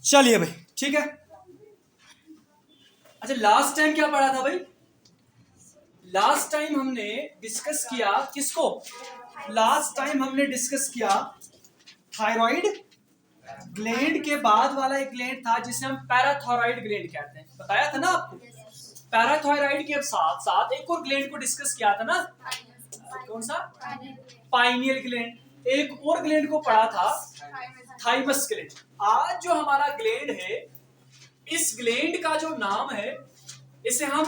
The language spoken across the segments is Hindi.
चलिए भाई, ठीक है। अच्छा, लास्ट टाइम क्या पढ़ा था भाई? लास्ट टाइम हमने डिस्कस किया किसको? लास्ट टाइम हमने डिस्कस किया थायराइड ग्लैंड के बाद वाला एक ग्लैंड था जिसे हम पैराथायराइड ग्लैंड कहते हैं। बताया था ना आपको। पैराथायराइड के साथ साथ एक और ग्लैंड को डिस्कस किया था ना। कौन सा? Pineal gland. एक और ग्लैंड को पढ़ा था थाइमस ग्लैंड। आज जो हमारा ग्लैंड है, इस ग्लैंड का जो नाम है, इसे हम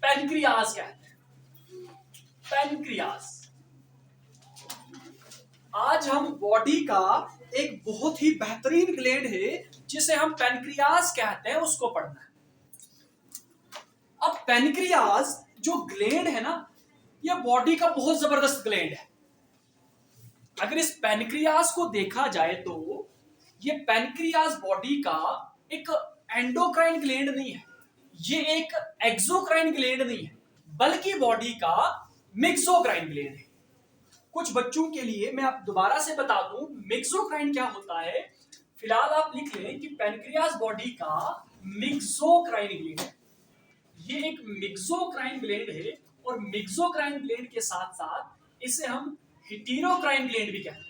पैनक्रियाज कहते हैं। पैनक्रियाज। आज हम बॉडी का एक बहुत ही बेहतरीन ग्लैंड है जिसे हम पैनक्रियाज कहते हैं, उसको पढ़ना है। अब पैनक्रियाज जो ग्लैंड है ना, ये बॉडी का बहुत जबरदस्त ग्लैंड है। अगर इस पैनक्रियाज को देखा जाए तो ये पैनक्रियाज बॉडी का एक एंडोक्राइन ग्लैंड नहीं है, ये एक एक्सोक्राइन ग्लैंड नहीं है, बल्कि बॉडी का मिक्सोक्राइन ग्लैंड है। कुछ बच्चों के लिए मैं आप दोबारा से बता दूं मिक्सोक्राइन क्या होता है। फिलहाल आप लिख लें कि पैनक्रियाज बॉडी का मिक्सोक्राइन ग्लैंड है। ये एक मिक्सोक्राइन ग्लैंड है और मिक्सोक्राइन ग्लैंड के साथ साथ इसे हम हेटेरोक्राइन ग्लैंड भी कहते हैं।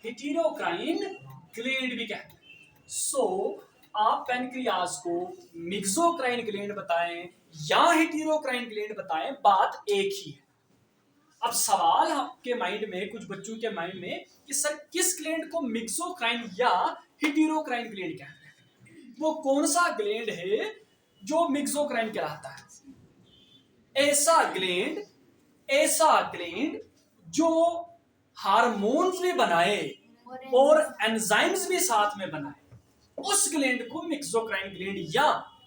हेटेरोक्राइन ग्लैंड भी कहते हैं। सो आप पैनक्रियाज को मिक्सोक्राइन ग्लैंड बताएं या हेटेरोक्राइन ग्लैंड बताएं, बात एक ही है। अब सवाल आपके माइंड में, कुछ बच्चों के माइंड में, कि सर किस ग्लैंड को मिक्सोक्राइन या हेटेरोक्राइन ग्लैंड कहते हैं? वो कौन सा ग्लैंड है जो मिक्सोक्राइन कहलाता है? ऐसा ग्लैंड जो हार्मोन्स भी बनाए और एंजाइम्स भी साथ में बनाए, उस ग्लैंड को मिक्सोक्राइन ग्लैंड या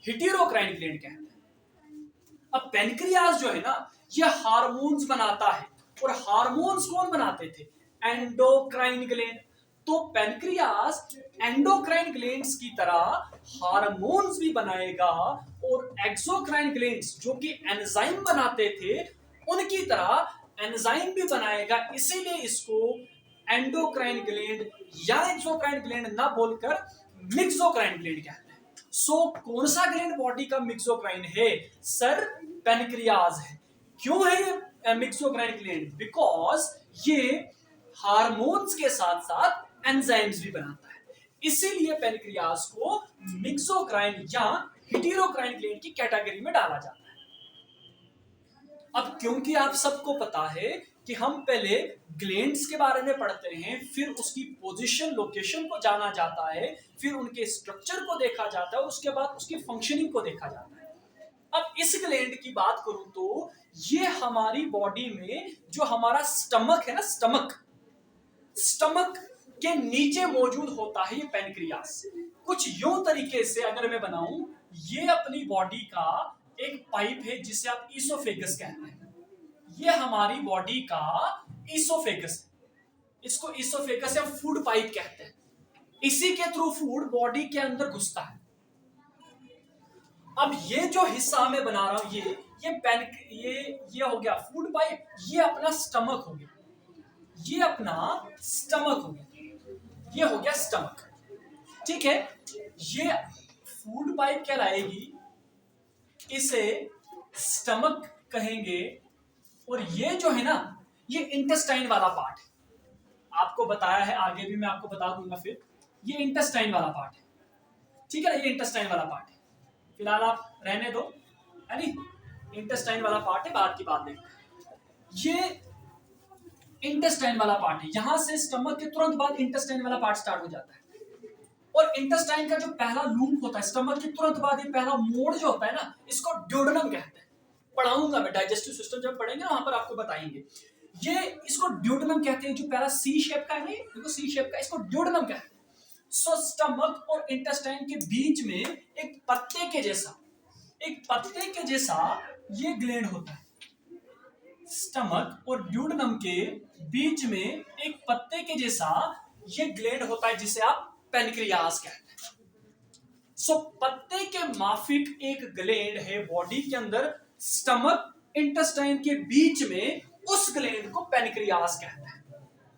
हेटेरोक्राइन ग्लैंड कहते हैं। अब पैनक्रियाज जो है ना, ये हार्मोन्स बनाता है, और हार्मोन्स कौन बनाते थे? Endocrine gland. तो पैनक्रियाज एंडोक्राइन ग्लैंड्स की तरह हार्मोन्स भी बनाएगा और एक्सोक्राइन ग्लैंड्स जो कि एंजाइम बनाते थे, उनकी तरह एंजाइम भी बनाएगा। इसीलिए इसको एंडोक्राइन ग्लैंड या एक्सोक्राइन ग्लैंड ना बोलकर मिक्सोक्राइन ग्लैंड कहते हैं। सो कौन सा ग्लैंड बॉडी का मिक्सोक्राइन है? सर, पैनक्रियाज है। क्यों है ये मिक्सोक्राइन ग्लैंड? बिकॉज ये हार्मोन्स के साथ साथ एंजाइम्स भी बनाता है, इसीलिए पैनक्रियाज को मिक्सोक्राइन या हेटेरोक्राइन ग्लैंड की कैटेगरी में डाला जाता है। अब क्योंकि आप सबको पता है कि हम पहले ग्लैंड्स के बारे में पढ़ते हैं, फिर उसकी पोजीशन, लोकेशन को जाना जाता है, फिर उनके स्ट्रक्चर को देखा जाता है और उसके बाद उसकी फंक्शनिंग को देखा जाता है। अब इस ग्लैंड की बात करूं तो ये हमारी बॉडी में जो हमारा स्टमक है ना, स्टमक के नीचे मौजूद होता है ये पैनक्रियाज। कुछ यूं तरीके से अगर मैं बनाऊं, ये अपनी बॉडी का एक पाइप है जिसे आप ईसोफेगस कहते हैं। ये हमारी बॉडी का ईसोफेगस, इसको ईसोफेगस या फूड पाइप कहते हैं। इसी के थ्रू फूड बॉडी के अंदर घुसता है। अब ये जो हिस्सा मैं बना रहा हूं, ये हो गया फूड पाइप, ये अपना स्टमक हो गया, ये अपना स्टमक हो गया, ये हो गया स्टमक। ठीक है, ये फूड पाइप कहलाएगी, इसे स्टमक कहेंगे। और ये जो है ना, ये इंटेस्टाइन वाला पार्ट है। आपको बताया है, आगे भी मैं आपको बता दूंगा फिर। ये इंटेस्टाइन वाला पार्ट है, ठीक है ना, ये इंटेस्टाइन वाला पार्ट है। फिलहाल आप रहने दो, है नी, इंटेस्टाइन वाला पार्ट है, बाद की बात देखते हैं। ये इंटेस्टाइन वाला पार्ट है, यहां से स्टमक के तुरंत बाद इंटेस्टाइन वाला पार्ट स्टार्ट हो जाता है। और इंटेस्टाइन का जो पहला लूप होता है, स्टमक के तुरंत बाद ये पहला मोड जो होता है ना, इसको ड्यूडेनम कहते हैं। पढ़ाऊंगा मैं, डाइजेस्टिव सिस्टम जब पढ़ेंगे ना, वहां पर आपको बताएंगे। ये इसको ड्यूडेनम कहते हैं, जो पहला सी शेप का है, देखो सी शेप का, इसको ड्यूडेनम कहते हैं। सो स्टमक और इंटेस्टाइन के बीच में एक पत्ते के जैसा ये ग्लैंड होता है। स्टमक और ड्यूडेनम के बीच में एक पत्ते के जैसा ये ग्लैंड होता है जिसे आप पैनक्रियाज कहते हैं। सो पत्ते के माफिक एक ग्लैंड है बॉडी के अंदर, स्टमक इंटेस्टाइन के बीच में, उस ग्लैंड को पैनक्रियाज कहते हैं।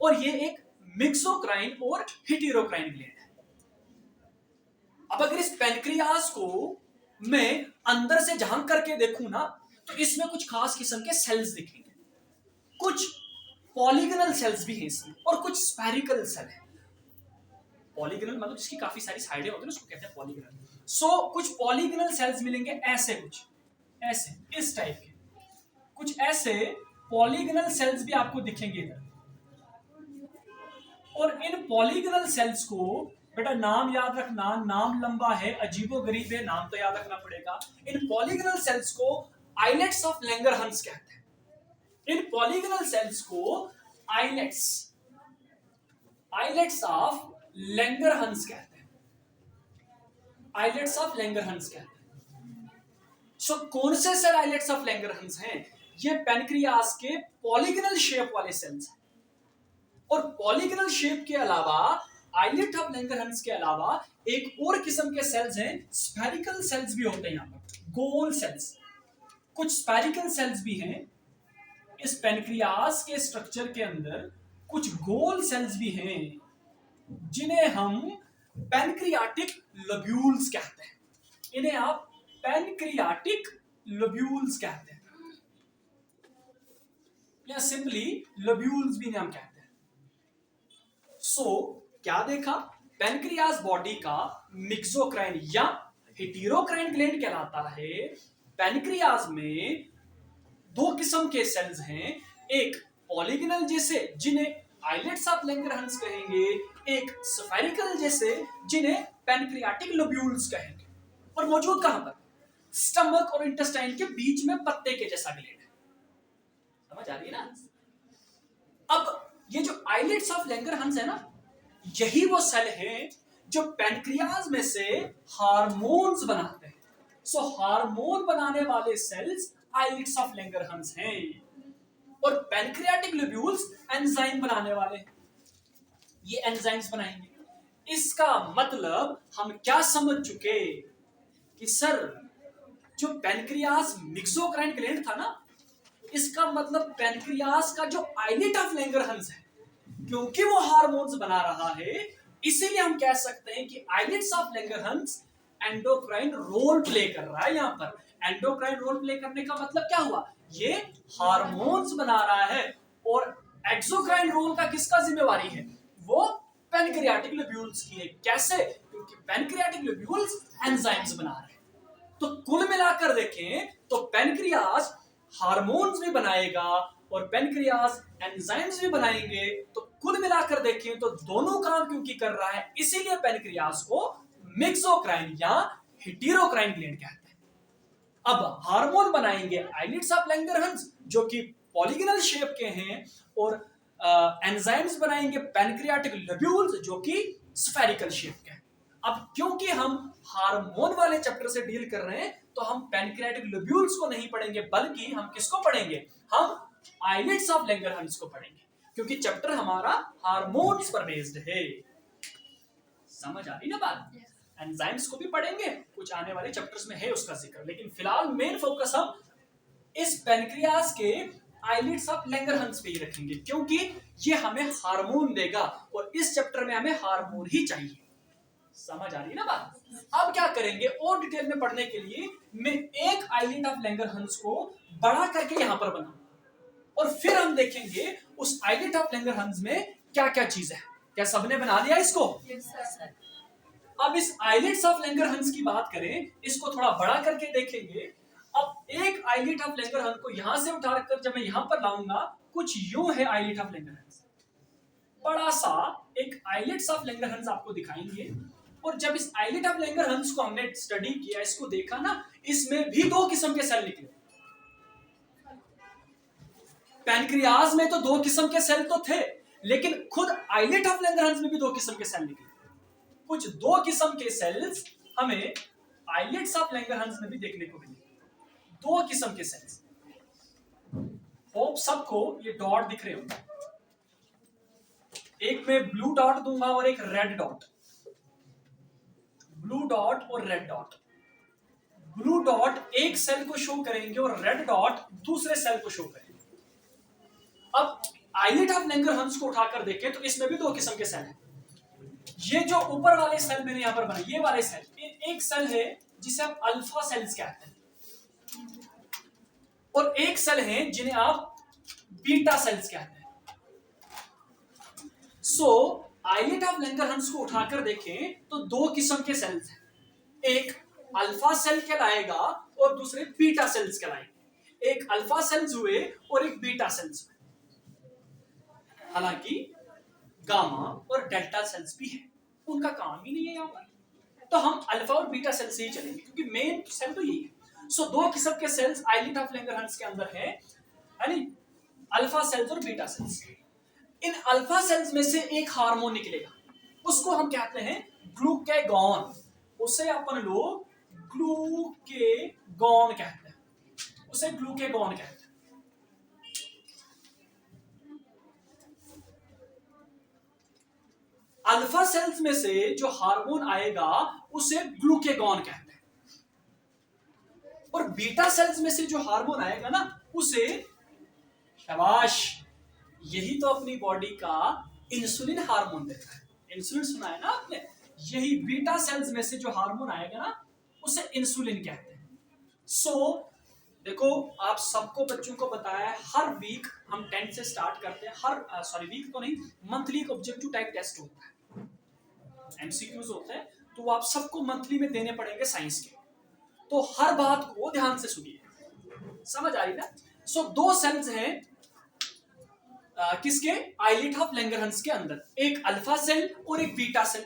और ये एक मिक्सोक्राइन और हेटेरोक्राइन ग्लैंड है। अब अगर इस पेनक्रियास को मैं अंदर से झांक करके देखूं ना, तो इसमें कुछ खास किस्म के सेल्स दिखेंगे, कुछ पॉलीगनल सेल्स भी हैं इसमें और कुछ स्फेरिकल सेल है। पॉलीगनल मतलब जिसकी काफी सारी साइडें होती है उसको कहते हैं पॉलीगनल। सो कुछ पॉलीगनल सेल्स मिलेंगे ऐसे, कुछ ऐसे इस टाइप के, कुछ ऐसे पॉलीगनल सेल्स भी आपको दिखेंगे इधर। और इन पॉलीगनल सेल्स को बेटा नाम याद रखना, नाम लंबा है, अजीबोगरीब है, नाम तो याद रखना पड़ेगा। इन पॉलीगनल सेल्स को आइलेट्स ऑफ लैंगरहंस कहते हैं। इन पॉलीगनल सेल्स को आइलेट्स ऑफ लैंगरहंस कहते हैं, आइलेट्स ऑफ लैंगरहंस कहते हैं। सो कौन से सेल आइलेट्स ऑफ लैंगरहंस हैं? ये पेनक्रियास के पॉलीगनल शेप वाले सेल्स हैं। और पॉलीगनल शेप के अलावा, आइलेट ऑफ लैंगरहंस के अलावा एक और किस्म के सेल्स हैं, स्फेरिकल सेल्स भी होते हैं यहां पर, गोल सेल्स। कुछ स्फेरिकल सेल्स भी हैं इस पेनक्रियास के स्ट्रक्चर के अंदर, कुछ गोल सेल्स भी हैं जिन्हें हम पैनक्रियाटिक लोब्यूल्स कहते हैं। इन्हें आप पैनक्रियाटिक लोब्यूल्स कहते हैं, या सिंपली लोब्यूल्स भी नाम कहते हैं। सो क्या देखा? पैनक्रियास बॉडी का मिक्सोक्राइन या हेटेरोक्राइन ग्लैंड कहलाता है। पैनक्रियास में दो किस्म के सेल्स हैं, एक पॉलीगनल जैसे जिन्हें आइलेट्स ऑफ लैंगरहंस कहेंगे, एक स्फेरिकल जैसे जिन्हें पैनक्रियाटिक लोब्यूल्स कहेंगे। और मौजूद कहां पर? स्टमक और इंटेस्टाइन के बीच में पत्ते के जैसा ग्लैंड है। समझ आ रही है ना? अब ये जो आइलेट्स ऑफ लैंगरहंस है ना, यही वो सेल हैं जो पैनक्रियास में से हार्मोन्स बनाते हैं। सो हार्मोन बनाने वाले सेल्स आइलेट्स ऑफ लैंगरहंस हैं। और पैनक्रियाटिक लोब्यूल्स एंजाइम बनाने वाले हैं, ये एंजाइम्स बनाएंगे। इसका मतलब हम क्या समझ चुके कि सर जो पैनक्रियास मिक्सोक्राइन ग्लैंड था ना, इसका मतलब पैनक्रियास का जो आइलेट ऑफ लैंगरहंस है, क्योंकि वो हार्मोन्स बना रहा है, इसीलिए हम कह सकते हैं कि islets of Langerhans endocrine role play कर रहा है। यहां पर एंडोक्राइन रोल प्ले करने का मतलब क्या हुआ? ये हार्मोन्स बना रहा है। और एक्सोक्राइन रोल का किसका जिम्मेवारी है? वो पैनक्रियाटिक लोब्यूल्स की है। कैसे? क्योंकि पैनक्रियाटिक लोब्यूल्स एंजाइम्स बना रहे हैं। तो कुल मिलाकर देखें तो पैनक्रियास हार्मोन्स भी बनाएगा और पैनक्रियास एंजाइम्स भी बनाएंगे। तो कुल मिलाकर देखें तो दोनों काम क्योंकि कर रहा है, इसीलिए पैनक्रियास को मिक्सोक्राइन या हेटेरोक्राइन ग्लैंड कहते हैं। अब हार्मोन बनाएंगे आइलेट्स ऑफ लैंगरहंस जो कि पॉलीगनल शेप के हैं, और एंजाइम्स बनाएंगे पैनक्रियाटिक लोब्यूल्स जो कि स्फेरिकल शेप के हैं। अब क्योंकि हम हार्मोन वाले चैप्टर से डील कर रहे हैं, तो हम पैनक्रियाटिक लोब्यूल्स को नहीं पढ़ेंगे, बल्कि हम किसको पढ़ेंगे? हम आइलेट्स ऑफ लैंगरहंस को पढ़ेंगे, क्योंकि चैप्टर हमारा हार्मोन्स पर बेस्ड है। समझ आ रही ना बात? एंजाइम्स को भी पढ़ेंगे, कुछ आने वाले चैप्टर्स में है उसका जिक्र, लेकिन फिलहाल मेन फोकस हम इस पैनक्रियास के आइलेट्स ऑफ लैंगरहंस पे ही रखेंगे, क्योंकि ये हमें हार्मोन देगा और इस चैप्टर में हमें हार्मोन ही चाहिए। समझ आ रही है ना बात? अब क्या करेंगे और डिटेल में पढ़ने के लिए, मैं एक आइलेट ऑफ लैंगरहंस को बड़ा करके यहां पर बनाऊंगा और फिर हम देखेंगे उस आइलेट ऑफ लैंगरहंस में क्या क्या चीज है। क्या सबने बना लिया इसको? अब इस आइलेट्स ऑफ लैंगरहंस की बात करें, इसको थोड़ा बड़ा करके देखेंगे। अब एक आइलेट ऑफ लैंगरहंस को यहां से उठाकर जब मैं यहां पर लाऊंगा, कुछ यूं है आइलेट ऑफ लैंगरहंस। बड़ा सा एक आइलेट्स ऑफ लैंगरहंस आपको दिखाएंगे। और जब इस आइलेट ऑफ लैंगरहंस को हमने स्टडी किया, इसको देखा ना, इसमें भी दो किस्म के सेल निकले। पैनक्रियास में तो दो किस्म के सेल तो थे, लेकिन खुद आइलेट ऑफ लैंगरहंस में भी दो किस्म के सेल निकले। कुछ दो किस्म के सेल्स हमें आइलेट्स ऑफ लैंगरहंस में भी देखने को मिले। दो किस्म के सेल्स, होप सबको ये डॉट दिख रहे होंगे। एक में ब्लू डॉट दूंगा और एक रेड डॉट। ब्लू डॉट और रेड डॉट। ब्लू डॉट एक सेल को शो करेंगे और रेड डॉट दूसरे सेल को शो करेंगे। अब आइलेट ऑफ लैंगरहंस को उठाकर देखें तो इसमें भी दो किस्म के सेल हैं। ये जो ऊपर वाले सेल मैंने यहां पर बनाए, ये वाले सेल, एक सेल है जिसे आप अल्फा सेल्स कहते हैं, और एक सेल है जिन्हें आप बीटा सेल्स कहते हैं। सो आइलेट ऑफ लैंगरहंस को उठाकर देखें तो दो किस्म के सेल्स हैं, एक अल्फा सेल कहलाएगा और दूसरे बीटा सेल्स कहलाएंगे। एक अल्फा सेल्स हुए और एक बीटा सेल्स हुए। हालांकि गामा और डेल्टा सेल्स भी है, उनका काम ही नहीं है यहाँ पर, तो हम अल्फा और बीटा सेल से ही चलेंगे क्योंकि मेन सेल तो यही है। सो दो किस्म के सेल्स आइलेट ऑफ लैंगरहंस के अंदर है नहीं, अल्फा सेल्स और बीटा सेल्स। इन अल्फा सेल्स में से एक हार्मोन निकलेगा, उसको हम कहते हैं ग्लूकेगॉन। उसे अपन लोग ग्लूकेगॉन कहते हैं, उसे ग्लूकेगॉन कहते हैं। अल्फा सेल्स में से जो हार्मोन आएगा उसे ग्लूकेगॉन कहते हैं, और बीटा सेल्स में से जो हार्मोन आएगा ना उसे, शाबाश, यही तो अपनी बॉडी का इंसुलिन हार्मोन देता है। इंसुलिन सुना है ना आपने? यही बीटा सेल्स में से जो हार्मोन आएगा ना उसे इंसुलिन कहते हैं। देखो, आप सबको बच्चों को बताया है, हर वीक हम 10 से स्टार्ट करते हैं, हर वीक तो नहीं, मंथली एक ऑब्जेक्टिव टाइप टेस्ट होता है, एमसीक्यूज होते हैं, तो आप सबको मंथली में देने पड़ेंगे साइंस के, तो हर बात को ध्यान से सुनिए, समझ आई ना? दो सेल्स हैं किसके, आइलेट ऑफ लैंगरहंस के अंदर, एक अल्फा सेल और एक बीटा सेल।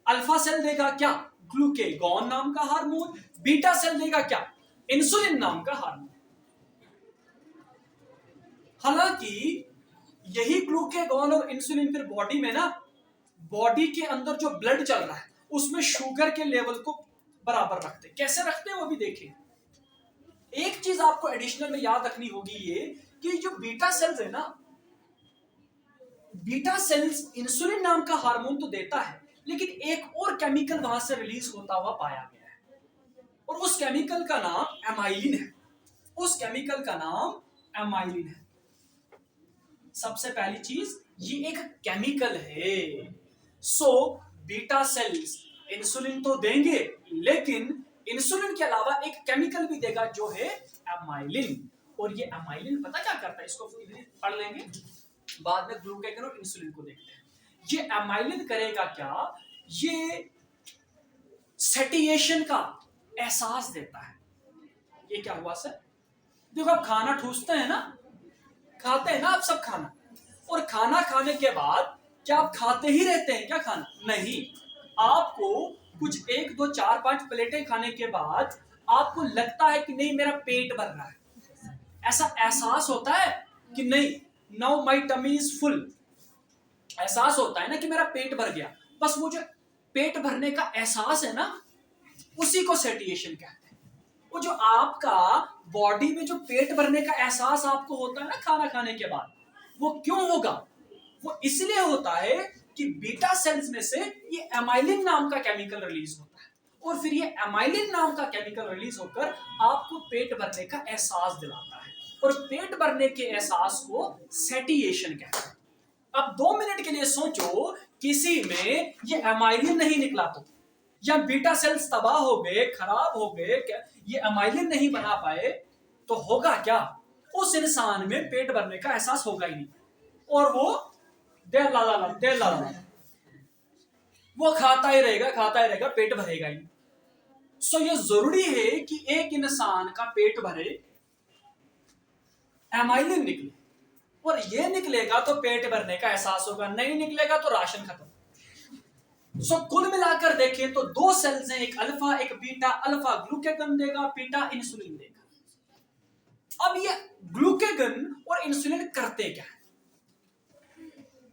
अल्फा सेल देगा क्या, ग्लूकेगॉन नाम का हार्मोन, बीटा सेल देगा क्या, इंसुलिन नाम का हार्मोन। हालांकि यही ग्लूकेगॉन और इंसुलिन फिर बॉडी में ना, बॉडी के अंदर जो ब्लड चल रहा है उसमें शुगर के लेवल को बराबर रखते हैं। कैसे रखते हैं वो भी देखें। एक चीज आपको एडिशनल में याद रखनी होगी, ये कि जो बीटा सेल्स है ना, बीटा सेल्स इंसुलिन नाम का हार्मोन तो देता है, लेकिन एक और केमिकल वहां से रिलीज होता हुआ पाया गया है, और उस केमिकल का नाम एमाइलिन है। उस केमिकल का नाम एमाइलिन है। सबसे पहली चीज, ये एक केमिकल है। बीटा सेल्स इंसुलिन तो देंगे, लेकिन इंसुलिन के अलावा एक केमिकल भी देगा जो है एमाइलिन। और ये एमाइलिन पता क्या करता है, इसको पढ़ लेंगे, बाद में ग्लूकेगॉन और इंसुलिन को देखते हैं। ये एमाइलिन करेगा क्या, ये सेटिएशन का एहसास देता है। ये क्या हुआ सर? देखो, आप खाना ठूसते हैं ना, खाते हैं ना आप सब खाना, और खाना खाने के बाद क्या आप खाते ही रहते हैं क्या खाना? नहीं, आपको कुछ 1 2 4 5 प्लेटें खाने के बाद आपको लगता है कि नहीं मेरा पेट भर रहा है, ऐसा एहसास होता है कि नहीं, now my tummy is full, एहसास होता है ना कि मेरा पेट भर गया। बस वो जो पेट भरने का एहसास है ना, उसी को सेटिएशन कहते हैं। वो जो आपका बॉडी में जो पेट भरने का एहसास आपको होता है ना खाना खाने के बाद, वो क्यों होगा? वो इसलिए होता है कि बीटा सेल्स में से ये एमाइलिन नाम का केमिकल रिलीज होता है, और फिर ये एमाइलिन नाम का केमिकल रिलीज होकर आपको पेट भरने का एहसास दिलाता है, और पेट भरने के एहसास को सेटिएशन कहते हैं। अब 2 मिनट के लिए सोचो, किसी में ये एमाइलिन नहीं निकला तो, या बीटा सेल्स तबाह हो गए, खराब हो गए, ये एमाइलिन नहीं बना पाए, तो होगा क्या? उस इंसान में पेट भरने का एहसास होगा ही नहीं, और वो देर ला वो खाता ही रहेगा, पेट भरेगा ही। ये जरूरी है कि एक इंसान का पेट भरे, एमाइलिन निकले, और ये निकलेगा तो पेट भरने का एहसास होगा, नहीं निकलेगा तो राशन खत्म। कुल मिलाकर देखें तो 2 सेल्स हैं, एक अल्फा एक बीटा। अल्फा ग्लूकेगन देगा, बीटा इंसुलिन देगा। अब ये ग्लूकेगन और इंसुलिन करते क्या है?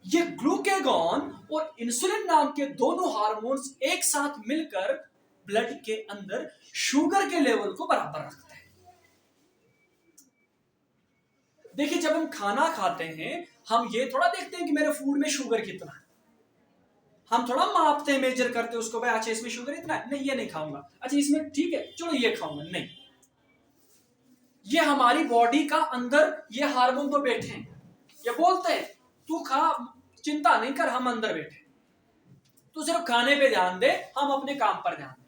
ये ग्लूकेगॉन और इंसुलिन नाम के दोनों हार्मोन्स एक साथ मिलकर ब्लड के अंदर शुगर के लेवल को बराबर रखते हैं। देखिए, जब हम खाना खाते हैं, हम ये थोड़ा देखते हैं कि मेरे फूड में शुगर कितना है, हम थोड़ा मापते हैं, मेजर करते हैं उसको, भाई अच्छा इसमें शुगर इतना है, नहीं ये नहीं खाऊंगा, अच्छा इसमें ठीक है चलो ये खाऊंगा, नहीं। ये हमारी बॉडी का अंदर ये हार्मोन तो बैठे हैं, ये बोलते हैं तू खा, चिंता नहीं कर, हम अंदर बैठे, तू सिर्फ खाने पे ध्यान दे, हम अपने काम पर ध्यान दें।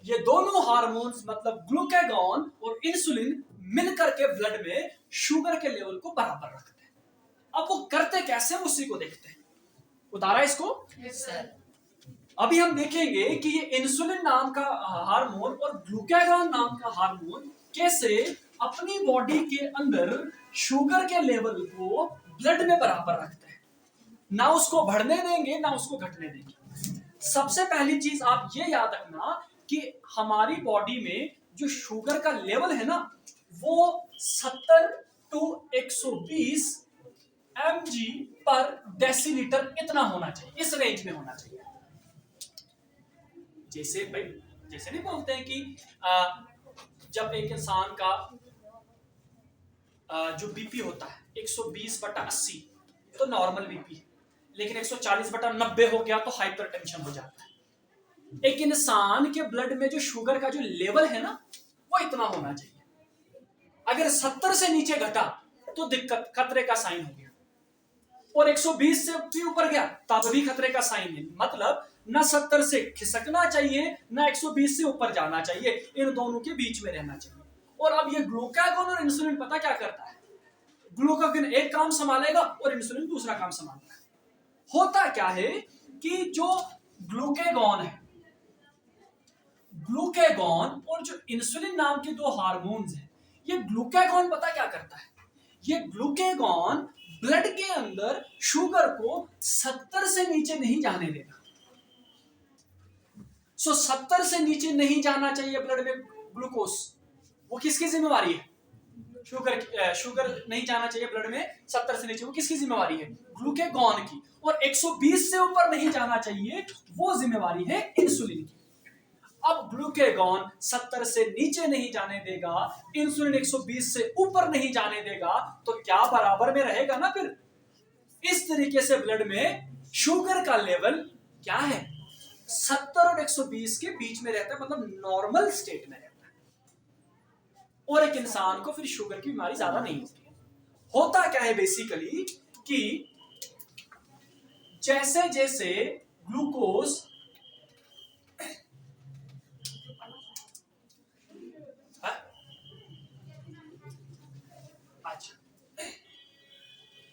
ये दोनों हार्मोन्स मतलब ग्लूकागॉन और इंसुलिन मिलकर के ब्लड में शुगर के लेवल को बराबर रखते हैं। अब वो करते कैसे हैं उसी को देखते हैं। उतारा इसको? Yes sir. अभी हम देखेंगे कि ये इंसुलिन नाम का हार्मोन और ग्लूकागॉन नाम का हार्मोन कैसे अपनी बॉडी के अंदर शुगर के लेवल को ब्लड में बराबर रखते हैं, ना उसको बढ़ने देंगे ना उसको घटने देंगे। सबसे पहली चीज आप ये याद रखना कि हमारी बॉडी में जो शुगर का लेवल है ना वो 70 टू 120 mg पर डेसीलीटर इतना होना चाहिए, इस रेंज में होना चाहिए। जैसे भाई जैसे नहीं बोलते हैं कि जब एक इंसान का जो बीपी होता है 120/80 तो नॉर्मल बीपी है, लेकिन 140/90 हो गया तो हाइपरटेंशन हो जाता है। एक इंसान के ब्लड में जो शुगर का जो लेवल है ना वो इतना होना चाहिए। अगर 70 से नीचे घटा तो दिक्कत, खतरे का साइन हो गया, और 120 से भी ऊपर गया तब भी खतरे का साइन है। मतलब ना 70 से खिसकना चाहिए ना 120 से ऊपर जाना चाहिए, इन दोनों के बीच में रहना चाहिए। और अब ये ग्लूकागॉन और इंसुलिन पता क्या करता है, ग्लूकागॉन एक काम संभालेगा और इंसुलिन दूसरा काम संभालता है। होता क्या है कि जो ग्लूकागॉन है, ग्लूकागॉन और जो इंसुलिन नाम के दो हार्मोन्स हैं, ये ग्लूकागॉन पता क्या करता है, ये ग्लूकागॉन ब्लड के अंदर शुगर को 70 से नीचे नहीं जाने देगा। 70 से नीचे नहीं जाना चाहिए ब्लड में ग्लूकोज, वो किसकी जिम्मेवारी है? शुगर नहीं जाना चाहिए ब्लड में 70 से नीचे, वो किसकी जिम्मेवारी है? ग्लूकागॉन की। और 120 से ऊपर नहीं जाना चाहिए, वो जिम्मेवारी है इंसुलिन की। अब ग्लूकागॉन 70 से नीचे नहीं जाने देगा, इंसुलिन 120 से ऊपर नहीं जाने देगा, तो क्या बराबर में रहेगा ना? फिर इस तरीके से ब्लड में शुगर का लेवल क्या है, 70 और 120 के बीच में रहता है, मतलब नॉर्मल स्टेट में रहता है। और एक इंसान को फिर शुगर की बीमारी ज्यादा नहीं होती है। होता क्या है बेसिकली कि जैसे जैसे ग्लूकोज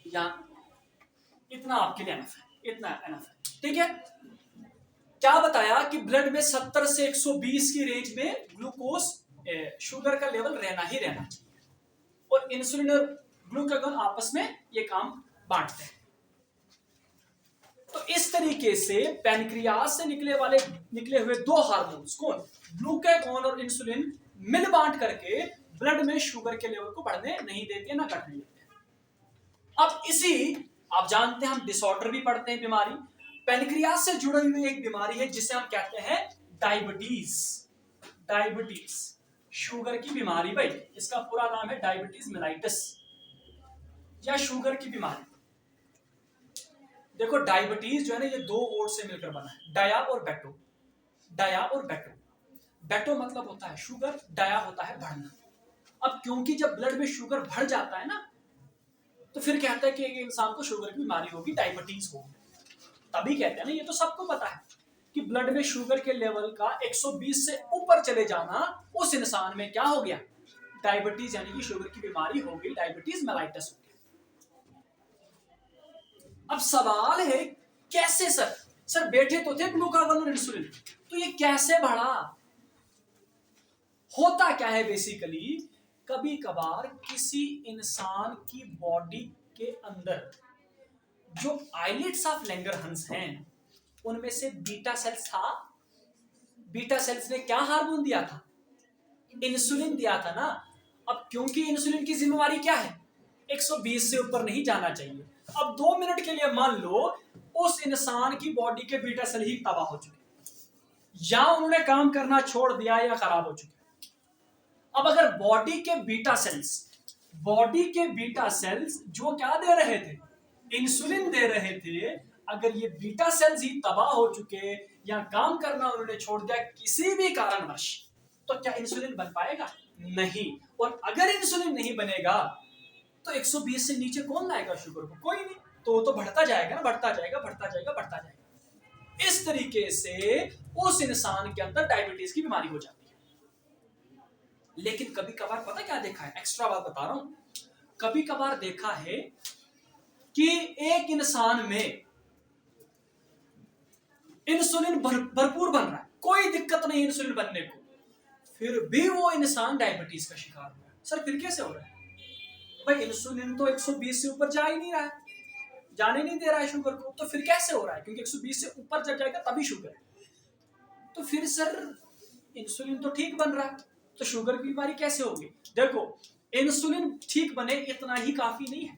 या इतना आपके लिए एनफ है, इतना एनफ है, ठीक है। क्या बताया कि ब्लड में 70 से 120 की रेंज में ग्लूकोज शुगर का लेवल रहना ही रहना चाहिए, और इंसुलिन और ग्लूकागॉन आपस में ये काम बांटते हैं। तो इस तरीके से पैनक्रियास से निकले हुए दो हार्मोन्स कौन, ग्लूकागॉन और इंसुलिन, मिल बांट करके ब्लड में शुगर के लेवल को बढ़ने नहीं देते ना घटने देते। अब इसी आप जानते हैं हम डिसऑर्डर भी पढ़ते हैं, बीमारी पैनक्रियास से जुड़ी हुई एक बीमारी है जिसे हम कहते हैं डायबिटीज। डायबिटीज शुगर की बीमारी, भाई इसका पूरा नाम है डायबिटीज मेलाइटस या शुगर की बीमारी। देखो डायबिटीज जो है ना ये दो वर्ड से मिलकर बना है, डाया और बेटो। डाया और बेटो, बेटो मतलब होता है शुगर, डाया होता है बढ़ना। अब क्योंकि जब ब्लड में शुगर बढ़ जाता है ना तो फिर कहता है कि एक इंसान को शुगर की बीमारी होगी, डायबिटीज होगी। तभी कहते हैं ना, ये तो सबको पता है कि ब्लड में शुगर के लेवल का 120 से ऊपर चले जाना उस इंसान में क्या हो गया, डायबिटीज यानी कि शुगर की बीमारी हो गई, डायबिटीज मेलाइटस हो गया। अब सवाल है कैसे सर बैठे तो थे ग्लूकागॉन और इंसुलिन, तो ये कैसे बढ़ा? होता क्या है बेसिकली, कभी कभार किसी इंसान की बॉडी के अंदर जो आइलेट्स ऑफ लैंगरहंस हैं उनमें से बीटा सेल्स था। बीटा सेल्स ने क्या हार्मोन दिया था, इंसुलिन दिया था ना। अब क्योंकि इंसुलिन की जिम्मेवारी क्या है, 120 से ऊपर नहीं जाना चाहिए। अब 2 मिनट के लिए मान लो उस इंसान की बॉडी के बीटा सेल ही तबाह हो चुके या उन्होंने काम करना छोड़ दिया या खराब हो चुके। अब अगर बॉडी के बीटा सेल्स जो क्या दे रहे थे, इंसुलिन दे रहे थे, अगर ये बीटा सेल्स ही तबाह हो चुके या काम करना उन्होंने छोड़ दिया किसी भी कारणवश, तो क्या इंसुलिन बन पाएगा? नहीं। और अगर इंसुलिन नहीं बनेगा तो 120 से नीचे कौन लाएगा शुगर को? कोई नहीं। तो बढ़ता जाएगा ना, बढ़ता जाएगा। इस तरीके से उस इंसान के अंदर डायबिटीज की बीमारी हो जाती है। लेकिन कभी कभार पता क्या देखा है, एक्स्ट्रा बात बता रहा हूं, कभी कभार देखा है कि एक इंसान में इंसुलिन भरपूर बन रहा है, कोई दिक्कत नहीं इंसुलिन बनने को, फिर भी वो इंसान डायबिटीज का शिकार हो रहा है। सर फिर कैसे हो रहा है? भाई इंसुलिन तो 120 से ऊपर जा ही नहीं रहा है, जाने नहीं दे रहा है शुगर को, तो फिर कैसे हो रहा है? क्योंकि 120 से ऊपर जब जाएगा तभी शुगर है। तो फिर सर इंसुलिन तो ठीक बन रहा है, तो शुगर की बीमारी कैसे होगी? देखो इंसुलिन ठीक बने इतना ही काफी नहीं है।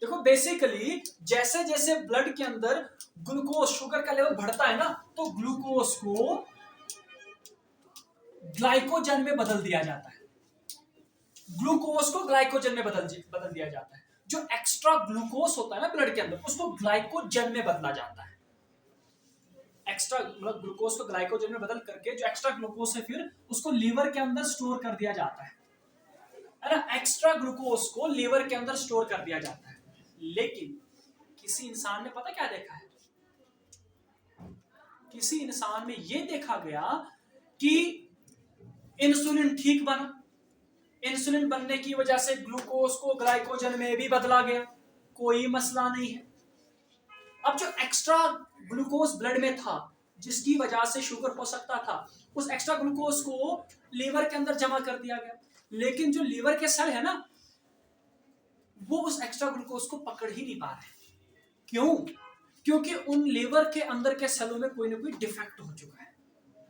देखो बेसिकली जैसे जैसे ब्लड के अंदर ग्लूकोज शुगर का लेवल बढ़ता है ना, तो ग्लूकोज को ग्लाइकोजन में बदल दिया जाता है। ग्लूकोज को ग्लाइकोजन में बदल दिया जाता है। जो एक्स्ट्रा ग्लूकोज होता है ना ब्लड के अंदर, उसको ग्लाइकोजन में बदला जाता है। एक्स्ट्रा मतलब ग्लूकोज को ग्लाइकोजन में बदल करके जो एक्स्ट्रा ग्लूकोज है फिर उसको लीवर के अंदर स्टोर कर दिया जाता है ना। एक्स्ट्रा ग्लूकोज को लीवर के अंदर स्टोर कर दिया जाता है। लेकिन किसी इंसान ने पता क्या देखा है? किसी इंसान में यह देखा गया कि इंसुलिन ठीक बना, इंसुलिन बनने की वजह से ग्लूकोज को ग्लाइकोजन में भी बदला गया, कोई मसला नहीं है। अब जो एक्स्ट्रा ग्लूकोज ब्लड में था जिसकी वजह से शुगर हो सकता था, उस एक्स्ट्रा ग्लूकोज को लीवर के अंदर जमा कर दिया गया। लेकिन जो लीवर के सेल है ना, वो उस एक्स्ट्रा ग्लूकोज को पकड़ ही नहीं पा रहे। क्यों? क्योंकि उन लीवर के अंदर के सेलों में कोई ना कोई डिफेक्ट हो चुका है।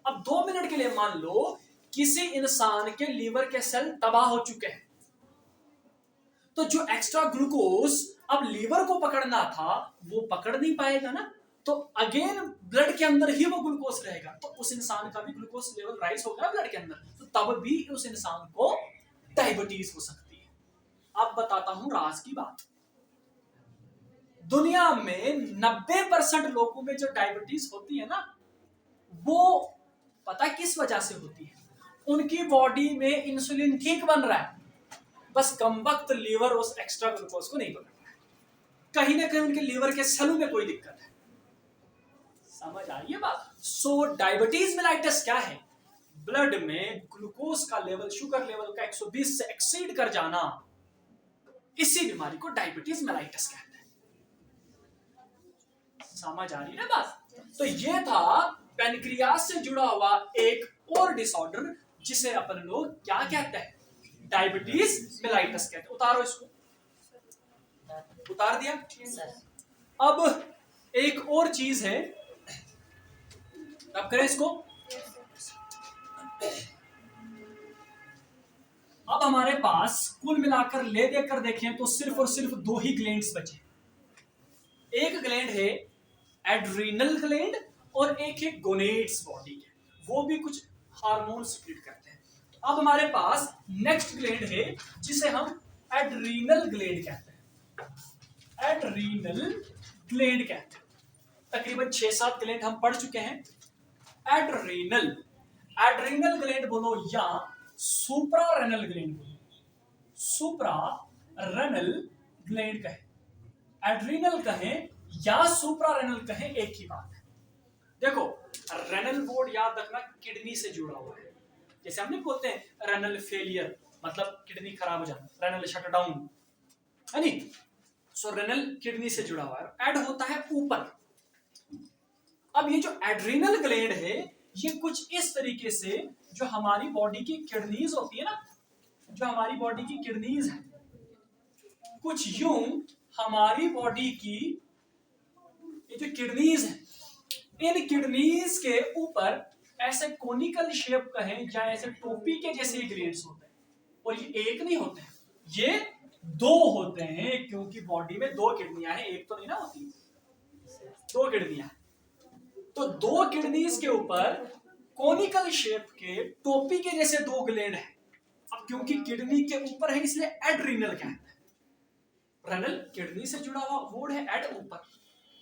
अब 2 मिनट के लिए मान लो किसी इंसान के लीवर के सेल तबाह हो चुके हैं, तो जो एक्स्ट्रा ग्लूकोज अब लीवर को पकड़ना था वो पकड़ नहीं पाएगा ना, तो अगेन ब्लड के अंदर ही वो ग्लूकोज रहेगा, तो उस इंसान का भी ग्लूकोज लेवल राइज होगा ब्लड के अंदर, तो तब भी उस इंसान को डायबिटीज हो सकती है। अब बताता हूं राज की बात। दुनिया में 90% लोगों में जो डायबिटीज होती है ना, वो पता किस वजह से होती है? उनकी बॉडी में इंसुलिन ठीक बन रहा है, बस कमबख्त लीवर उस एक्स्ट्रा ग्लूकोज को नहीं पकड़ रहा है। कहीं ना कहीं उनके लीवर के सेलों में कोई दिक्कत है। समझ आ रही है बात? सो डायबिटीज मेलाइटस क्या है? ब्लड में ग्लूकोज का लेवल, शुगर लेवल का 120 से एक्सीड कर जाना, इसी बीमारी को डायबिटीज मेलाइटस कहते हैं। समझ आ रही है ना बात? तो ये था पैनक्रियास से जुड़ा हुआ एक और डिसऑर्डर जिसे अपन लोग क्या कहते हैं? डायबिटीज मेलाइटस कहते हैं। उतारो इसको, उतार दिया। अब एक और चीज है, अब करें इसको। अब हमारे पास कुल मिलाकर ले देकर देखें तो सिर्फ और सिर्फ 2 ही ग्लैंड्स बचे। एक ग्लैंड है एड्रीनल ग्लैंड और एक है गोनेड्स बॉडी के, वो भी कुछ हार्मोन सिक्रीट करते हैं। तो अब हमारे पास नेक्स्ट ग्लैंड है जिसे हम एड्रीनल ग्लैंड कहते हैं। एड्रीनल ग्लैंड कहते हैं। तकरीबन 6-7 ग्लैंड हम पढ़ चुके हैं। एड्रीनल, एड्रीनल ग्लैंड बोलो या सुप्रारेनल ग्लैंड बोलो, सुप्रारेनल ग्लैंड कहें, एड्रीनल कहें या सुप्रारेनल कहें, एक ही बात है। देखो रेनल बोर्ड याद रखना किडनी से जुड़ा हुआ है। जैसे हमने बोलते हैं रेनल फेलियर मतलब किडनी खराब हो जाना, रेनल शटडाउन है नहीं। सो रेनल किडनी से जुड़ा हुआ है, ऐड होता है ऊपर। अब ये जो एड्रीनल ग्लैंड है ये कुछ इस तरीके से, जो हमारी बॉडी की किडनीज होती है ना, जो हमारी बॉडी की किडनीज है, कुछ यूं हमारी बॉडी की ये जो किडनीज है, इन किडनीज के ऊपर ऐसे कोनिकल शेप कहें या ऐसे टोपी के जैसे ग्लैंड्स होते हैं। और ये एक नहीं होते हैं, ये 2 होते हैं, क्योंकि बॉडी में 2 किडनियां हैं, एक तो नहीं ना होती, 2 किडनियां। तो 2 किडनीज के ऊपर कोनिकल शेप के टोपी के जैसे 2 ग्लैंड हैं। अब क्योंकि किडनी के ऊपर है इसलिए एड्रीनल कहते हैं। रेनल किडनी से जुड़ा हुआ वर्ड है, एड ऊपर।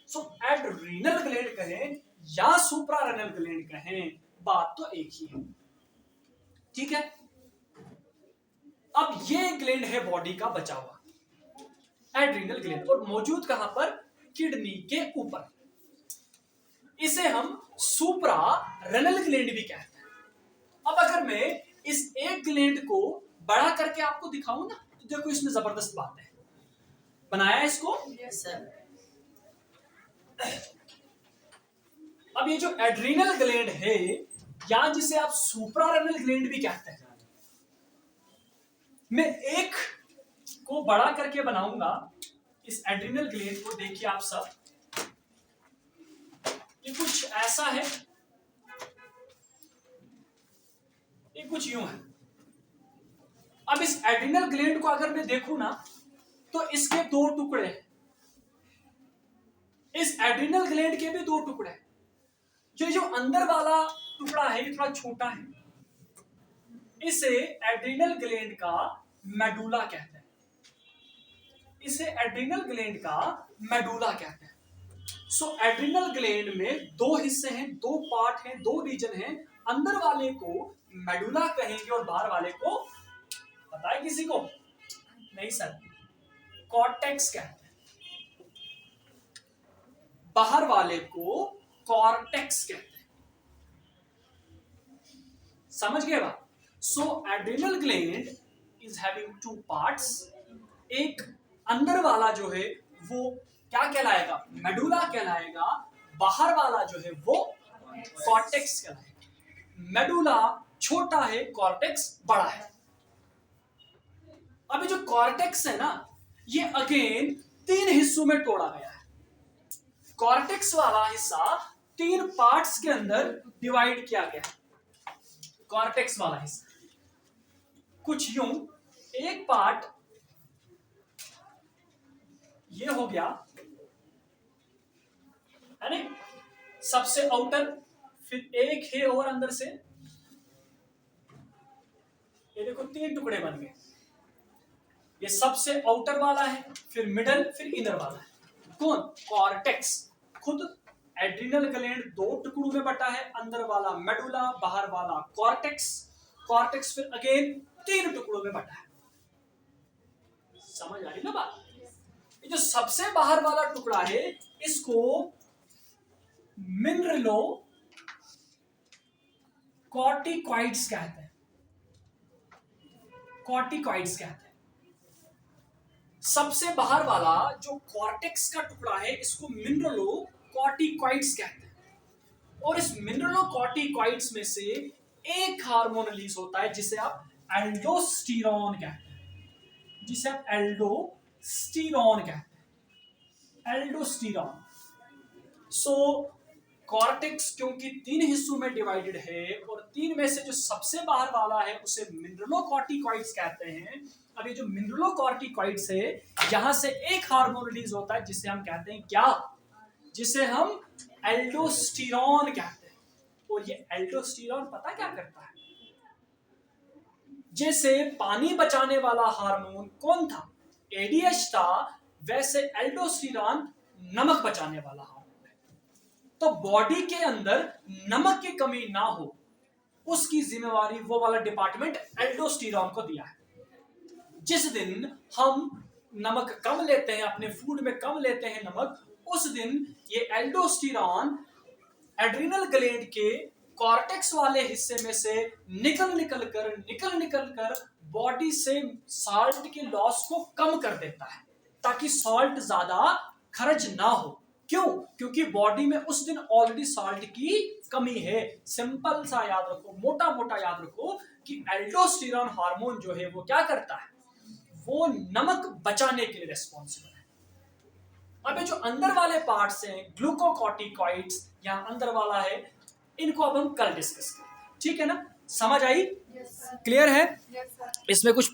सो एड्रीनल ग्लैंड कहें या सुप्रारेनल ग्लैंड कहें, बात तो एक ही है। ठीक है। अब ये ग्लैंड है बॉडी का बचा हुआ एड्रीनल ग्लैंड, और मौजूद कहां पर? किडनी के ऊपर। इसे हम सुप्रा रेनल ग्लैंड भी कहते हैं। अब अगर मैं इस एक ग्लैंड को बड़ा करके आपको दिखाऊं ना, तो देखो इसमें जबरदस्त बात है। बनाया इसको? Yes sir. अब ये जो एड्रीनल ग्लैंड है, या जिसे आप सुप्रारेनल ग्लैंड भी कहते हैं, मैं एक को बड़ा करके बनाऊंगा इस एड्रीनल ग्लैंड को। देखिए आप सब, ये कुछ ऐसा है, ये कुछ यूं है। अब इस एड्रीनल ग्लैंड को अगर मैं देखूं ना, तो इसके दो टुकड़े हैं। इस एड्रीनल ग्लैंड के भी दो टुकड़े हैं। जो अंदर वाला टुकड़ा है ये थोड़ा छोटा है, इसे एड्रीनल ग्लैंड का मेडुला कहते हैं। इसे एड्रीनल ग्लैंड का मेडुला कहते हैं। सो एड्रीनल ग्लैंड में दो हिस्से हैं, दो पार्ट हैं, दो रीजन हैं। अंदर वाले को मेडुला कहेंगे और बाहर वाले को पता है किसी को? नहीं सर, कॉर्टेक्स कहते हैं। बाहर वाले को कॉर्टेक्स कहते हैं। समझ गए बात? So adrenal gland is having two parts. एक अंदर वाला जो है वो क्या कहलाएगा? मेडुला कहलाएगा। बाहर वाला जो है वो कॉर्टेक्स कहलाएगा। मेडुला छोटा है, कॉर्टेक्स बड़ा है। अभी जो कॉर्टेक्स है ना, ये अगेन तीन हिस्सों में तोड़ा गया है। कॉर्टेक्स वाला हिस्सा तीन पार्ट्स के अंदर डिवाइड किया गया है। कॉर्टेक्स वाला हिस्सा कुछ यूं, एक पार्ट ये हो गया है ना, सबसे आउटर, फिर एक है और अंदर से, ये देखो तीन टुकड़े बन गए। ये सबसे आउटर वाला है, फिर मिडल, फिर इनर वाला है। कौन? कॉर्टेक्स। खुद एड्रीनल ग्लैंड दो टुकड़ों में बटा है, अंदर वाला मेडुला, बाहर वाला कॉर्टेक्स। कॉर्टेक्स फिर अगेन तीन टुकड़ों में बटा है। समझ आ रही ना बात? ये जो सबसे बाहर वाला टुकड़ा है, इसको मिनरलो कॉर्टिकॉइड्स कहते हैं। कॉर्टिकॉइड्स कहते हैं। सबसे बाहर वाला जो कॉर्टेक्स का टुकड़ा है, इसको मिनरलो कॉर्टिकॉइड्स कहते हैं। और इस मिनरलो कॉर्टिकॉइड्स में से एक हार्मोन रिलीज होता है जिसे आप एल्डोस्टेरोन कहते हैं। जिसे आप एल्डोस्टेरोन कहते हैं। एल्डोस्टेरोन। सो कॉर्टेक्स क्योंकि तीन हिस्सों में डिवाइडेड है, और तीन में से जो सबसे बाहर वाला है उसे मिनरलो कॉर्टिकॉइड्स कहते हैं। अब ये जो मिनरलो कॉर्टिकॉइड्स है, यहां से एक हार्मोन रिलीज होता है जिसे हम कहते हैं क्या? जिसे हम एल्डोस्टेरोन कहते हैं। और ये एल्डोस्टेरोन पता क्या करता है? जैसे पानी बचाने वाला हार्मोन कौन था? एडीएच था। वैसे एल्डोस्टेरोन नमक बचाने वाला हार्मोन है। तो बॉडी के अंदर नमक की कमी ना हो, उसकी जिम्मेवारी वो वाला डिपार्टमेंट एल्डोस्टेरोन को दिया है। जिस दिन हम नमक कम लेते हैं, अपने फूड में कम लेते हैं नमक, उस दिन ये एल्डोस्टेरोन एड्रीनल ग्लैंड के कॉर्टेक्स वाले हिस्से में से निकल कर बॉडी से साल्ट के लॉस को कम कर देता है, ताकि साल्ट ज्यादा खर्च ना हो। क्यों? क्योंकि बॉडी में उस दिन ऑलरेडी साल्ट की कमी है। सिंपल सा याद रखो, मोटा मोटा याद रखो कि एल्डोस्टेरोन हार्मोन जो है वो क्या करता है? वो नमक बचाने के लिए रिस्पॉन्सिबल है। अब ये जो अंदर वाले पार्ट्स हैं, ग्लूकोकॉर्टिकॉइड्स, यहाँ अंदर वाला है, इनको अब हम कल डिस्कस करेंगे। ठीक है ना? समझ आई? क्लियर है? इसमें कुछ